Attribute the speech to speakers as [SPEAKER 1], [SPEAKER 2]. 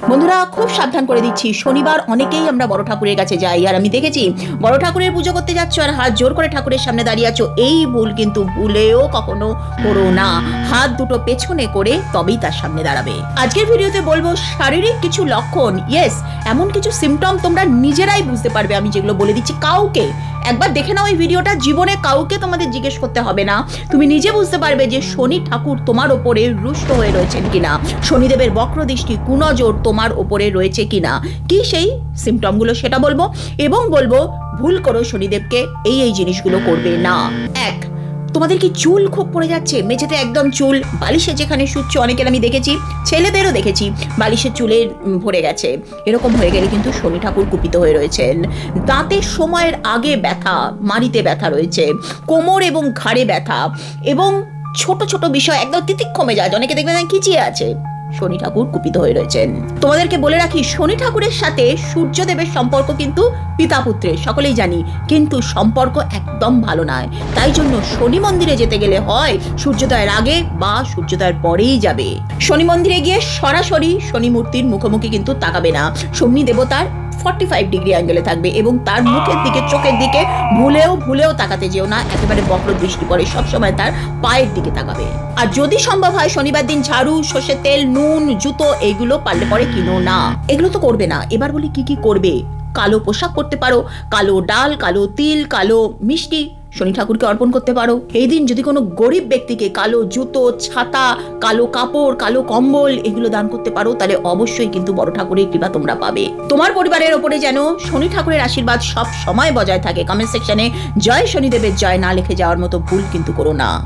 [SPEAKER 1] বন্ধুরা খুব সাবধান করে দিচ্ছি, শনিবার অনেকেই আমরা বড় ঠাকুরের কাছে যাই, আর আমি দেখেছি বড় ঠাকুরের পুজো করতে যাচ্ছ আর হাত জোর করে ঠাকুরের সামনে দাঁড়িয়ে আছো। এই ভুল কিন্তু ভুলেও কখনো করো না। হাত দুটো পেছনে করে তবেই তার সামনে দাঁড়াবে। আজকের ভিডিওতে বলবো শারীরিক কিছু লক্ষণ, ইয়েস এমন কিছু সিমটম তোমরা নিজেরাই বুঝতে পারবে। আমি যেগুলো বলে দিচ্ছি কাউকে একবার দেখে নাও এই ভিডিওটা, জীবনে কাউকে তোমাদের জিজ্ঞেস করতে হবে না, তুমি নিজে বুঝতে পারবে যে শনি ঠাকুর তোমার ওপরে রুষ্ট হয়ে রয়েছেন কিনা, শনিদেবের বক্রদৃষ্টি কুনজর তোমার ওপরে রয়েছে কিনা। কি সেই সিমটমগুলো সেটা বলবো, এবং বলবো ভুল করো শনিদেবকে এই জিনিসগুলো করবে না। এক, তোমাদের কি চুল খুব পড়ে যাচ্ছে, মেঝেতে একদম চুল, বালিশে যেখানে শুচ্ছ, অনেকের আমি দেখেছি, ছেলেদেরও দেখেছি বালিশের চুলে ভরে গেছে, এরকম হয়ে গেলে কিন্তু শনি ঠাকুর কুপিত হয়ে রয়েছেন। দাঁতের সময়ের আগে ব্যথা, মাড়িতে ব্যথা রয়েছে, কোমর এবং ঘাড়ে ব্যথা, এবং ছোট ছোট বিষয় একদম তিতিক্ষমে মেজাজ, অনেকে দেখবেন খিচিয়ে আছে, শনি ঠাকুর কুপিত হয়ে রয়েছেন। তোমাদেরকে বলে রাখি, শনি ঠাকুরের সাথে সূর্যদেবের সম্পর্ক কিন্তু পিতা পুত্রের, সকলেই জানি, কিন্তু সম্পর্ক একদম ভালো নয়। তাই জন্য শনি মন্দিরে যেতে গেলে হয় সূর্যোদয়ের আগে বা সূর্যোদয়ের পরেই যাবে। শনি মন্দিরে গিয়ে সরাসরি শনি মূর্তির মুখোমুখি কিন্তু তাকাবে না, শনি দেবতার 45 ডিগ্রি অ্যাঙ্গেলে থাকবে, এবং তার মুখের দিকে চোখের দিকে ভুলেও তাকাতে যেও না, একেবারে বক্র দৃষ্টি পড়ে, সবসময় তার পায়ের দিকে তাকাবে। আর যদি সম্ভব হয় শনিবার দিন ঝাড়ু, সর্ষের তেল, নুন, জুতো এইগুলো পারলে পরে কিনো না, এগুলো তো করবে না। এবার বলি কি কি করবে। কালো পোশাক পরতে পারো, কালো ডাল, কালো তিল, কালো মিষ্টি শনি ঠাকুরকে অর্পণ করতে পারো। এই দিন যদি কোনো গরিব ব্যক্তিকে কালো জুতো, ছাতা, কালো কাপড়, কালো কম্বল এগুলো দান করতে পারো, তাহলে অবশ্যই কিন্তু বড় ঠাকুরের কৃপা তোমরা পাবে। তোমার পরিবারের ওপরে যেন শনি ঠাকুরের আশীর্বাদ সব সময় বজায় থাকে। কমেন্ট সেকশনে জয় শনিদেবের জয় না লিখে যাওয়ার মতো ভুল কিন্তু করো না।